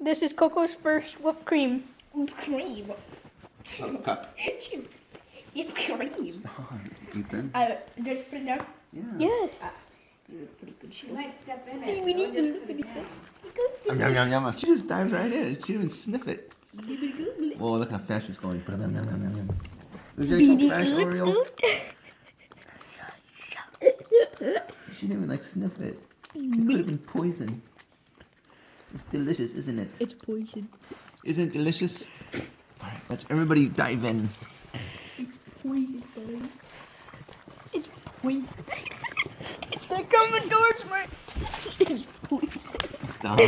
This is Coco's first whipped cream. Whipped cream. Oh, cup. Whipped cream. Stop, Ethan. Just put it down. Yeah. Yes. You look pretty good. She might step in Hey, it. we So need we'll to just look put at it it. down. Yum, yum, yum, yum. She just dives right in. She didn't even sniff it. Whoa, look how fast she's going. Yum, yum, yum, yum, yum. Would you like some fresh Oreo? She didn't even like sniff it. It could have been poison. It's delicious, isn't it? It's poison. Isn't it delicious? Alright, let's everybody dive in. Poison, guys. It's poison. It's the coming towards me. It's poison. Stop.